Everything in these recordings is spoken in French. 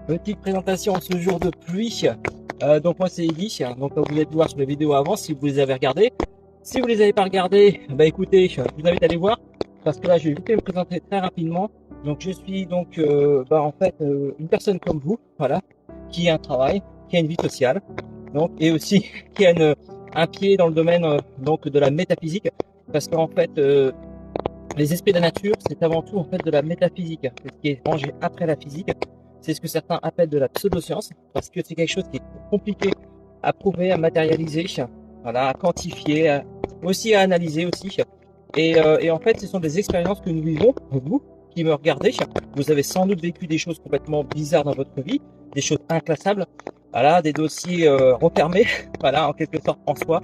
Petite présentation en ce jour de pluie. Donc moi c'est Eddy. Donc comme vous avez pu voir sur les vidéos avant, si vous les avez regardées. Si vous les avez pas regardées, bah écoutez, je vous invite à aller voir parce que là je vais vite me présenter très rapidement. Donc je suis donc en fait une personne comme vous, voilà, qui a un travail, qui a une vie sociale, donc et aussi qui a un pied dans le domaine donc de la métaphysique, parce qu'en fait les esprits de la nature, c'est avant tout en fait de la métaphysique, ce qui est rangé après la physique. C'est ce que certains appellent de la pseudoscience, parce que c'est quelque chose qui est compliqué à prouver, à matérialiser, voilà, à quantifier, aussi à analyser aussi. Et en fait, ce sont des expériences que nous vivons, vous qui me regardez. Vous avez sans doute vécu des choses complètement bizarres dans votre vie, des choses inclassables, voilà, des dossiers refermés, voilà, en quelque sorte en soi,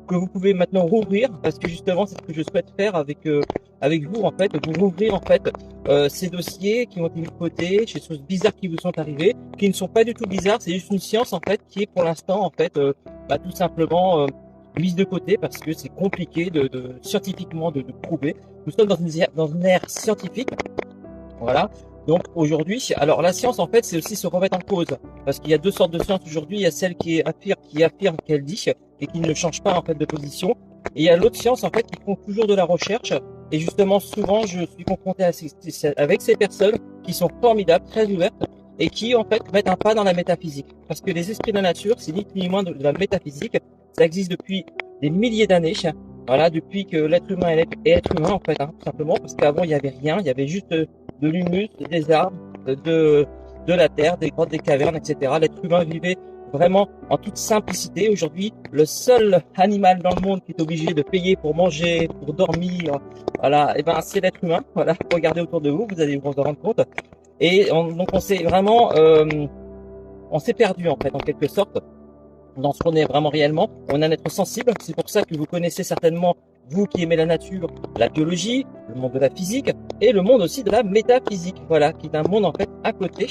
que vous pouvez maintenant rouvrir, parce que justement, c'est ce que je souhaite faire avec vous en fait, vous rouvrir en fait ces dossiers qui ont été mis de côté, ces choses bizarres qui vous sont arrivées, qui ne sont pas du tout bizarres, c'est juste une science en fait qui est pour l'instant en fait tout simplement mise de côté parce que c'est compliqué scientifiquement de prouver. Nous sommes dans une ère scientifique, voilà. Donc aujourd'hui, alors la science en fait c'est aussi se remettre en cause parce qu'il y a deux sortes de sciences aujourd'hui. Il y a celle qui affirme qu'elle dit et qui ne change pas en fait de position, et il y a l'autre science en fait qui font toujours de la recherche. Et justement souvent je suis confronté avec ces personnes qui sont formidables, très ouvertes et qui en fait mettent un pas dans la métaphysique, parce que les esprits de la nature c'est ni plus ni moins de la métaphysique. Ça existe depuis des milliers d'années. Voilà, depuis que l'être humain est être humain en fait, tout simplement, parce qu'avant il y avait rien, il y avait juste de l'humus, des arbres, de la terre, des grottes, des cavernes, etc. L'être humain vivait vraiment en toute simplicité. Aujourd'hui, le seul animal dans le monde qui est obligé de payer pour manger, pour dormir, voilà, et ben c'est l'être humain. Voilà, regardez autour de vous, vous allez vous en rendre compte. Donc on s'est vraiment, on s'est perdu en fait, en quelque sorte, dans ce qu'on est vraiment réellement. On est un être sensible. C'est pour ça que vous connaissez certainement, vous qui aimez la nature, la biologie, le monde de la physique et le monde aussi de la métaphysique. Voilà, qui est un monde en fait à côté,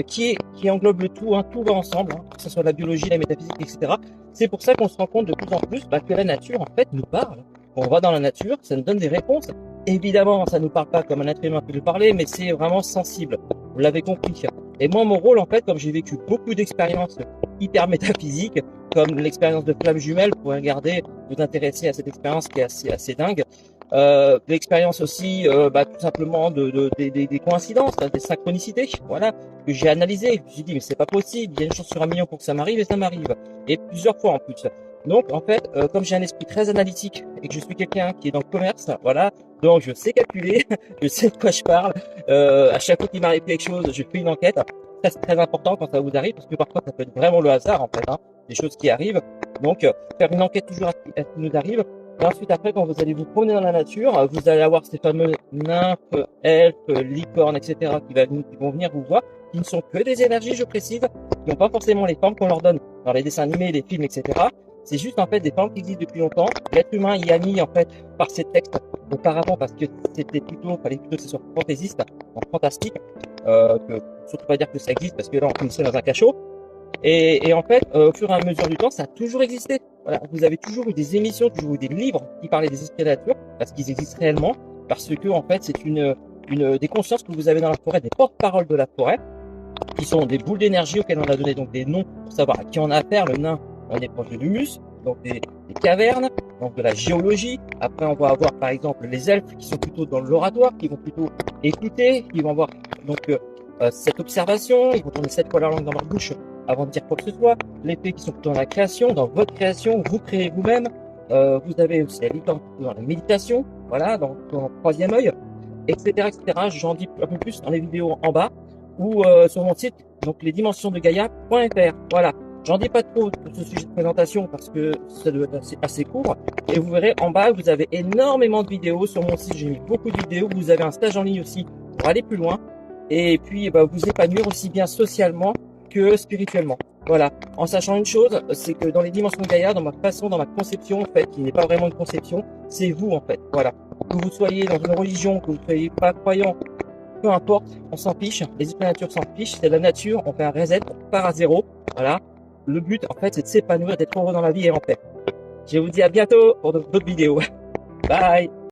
qui englobe le tout, tout va ensemble, que ce soit la biologie, la métaphysique, etc. C'est pour ça qu'on se rend compte de plus en plus que la nature en fait nous parle. On va dans la nature, ça nous donne des réponses. Évidemment, ça nous parle pas comme un être humain peut nous parler, mais c'est vraiment sensible. Vous l'avez compris. Et moi, mon rôle, en fait, comme j'ai vécu beaucoup d'expériences hyper métaphysiques, comme l'expérience de flamme jumelle, vous pouvez regarder, vous intéresser à cette expérience qui est assez dingue. L'expérience aussi, tout simplement des coïncidences, des synchronicités, voilà, que j'ai analysé. Je me suis dit, mais c'est pas possible, il y a une chance sur un million pour que ça m'arrive, et ça m'arrive. Et plusieurs fois en plus. Donc, en fait, comme j'ai un esprit très analytique et que je suis quelqu'un qui est dans le commerce, voilà, donc je sais calculer, je sais de quoi je parle. À chaque fois qu'il m'arrive quelque chose, je fais une enquête. Ça, c'est très important quand ça vous arrive, parce que parfois, ça peut être vraiment le hasard, en fait, des choses qui arrivent. Donc, faire une enquête toujours à ce qui nous arrive. Et ensuite, après, quand vous allez vous promener dans la nature, vous allez avoir ces fameux nymphes, elfes, licornes, etc., qui vont venir vous voir, qui ne sont que des énergies, je précise, qui n'ont pas forcément les formes qu'on leur donne dans les dessins animés, les films, etc. C'est juste, en fait, des formes qui existent depuis longtemps. L'être humain y a mis, en fait, par ces textes auparavant, parce que fallait plutôt que ce soit fantaisiste, en fantastique, que, surtout pas dire que ça existe, parce que là, on finissait dans un cachot. Et en fait, au fur et à mesure du temps, ça a toujours existé. Voilà, vous avez toujours eu des émissions, toujours eu des livres qui parlaient des esprits de la nature, parce qu'ils existent réellement, parce que en fait, c'est des consciences que vous avez dans la forêt, des porte-paroles de la forêt, qui sont des boules d'énergie auxquelles on a donné donc des noms pour savoir à qui on a affaire. Le nain, on est proche de l'humus, donc des cavernes, donc de la géologie. Après, on va avoir par exemple les elfes qui sont plutôt dans l'oratoire, qui vont plutôt écouter, qui vont avoir donc cette observation, ils vont tourner 7 fois leur langue dans leur bouche avant de dire quoi que ce soit. Les fées qui sont plutôt dans la création, dans votre création, vous créez vous-même. Vous avez aussi la licorne dans la méditation, voilà, dans le troisième œil, etc., etc. J'en dis un peu plus dans les vidéos en bas ou sur mon site, donc lesdimensionsdegaia.fr. Voilà. J'en dis pas trop pour ce sujet de présentation parce que ça doit être assez court. Et vous verrez en bas, vous avez énormément de vidéos sur mon site. J'ai mis beaucoup de vidéos. Vous avez un stage en ligne aussi pour aller plus loin. Et puis, vous épanouir aussi bien socialement que spirituellement. Voilà. En sachant une chose, c'est que dans les dimensions de Gaïa, dans ma conception, en fait, qui n'est pas vraiment une conception, c'est vous, en fait. Voilà. Que vous soyez dans une religion, que vous ne soyez pas croyant, peu importe, on s'en fiche. Les esprits de la nature s'en fichent. C'est la nature. On fait un reset, on part à zéro. Voilà. Le but, en fait, c'est de s'épanouir, d'être heureux dans la vie et en paix. Je vous dis à bientôt pour d'autres vidéos. Bye!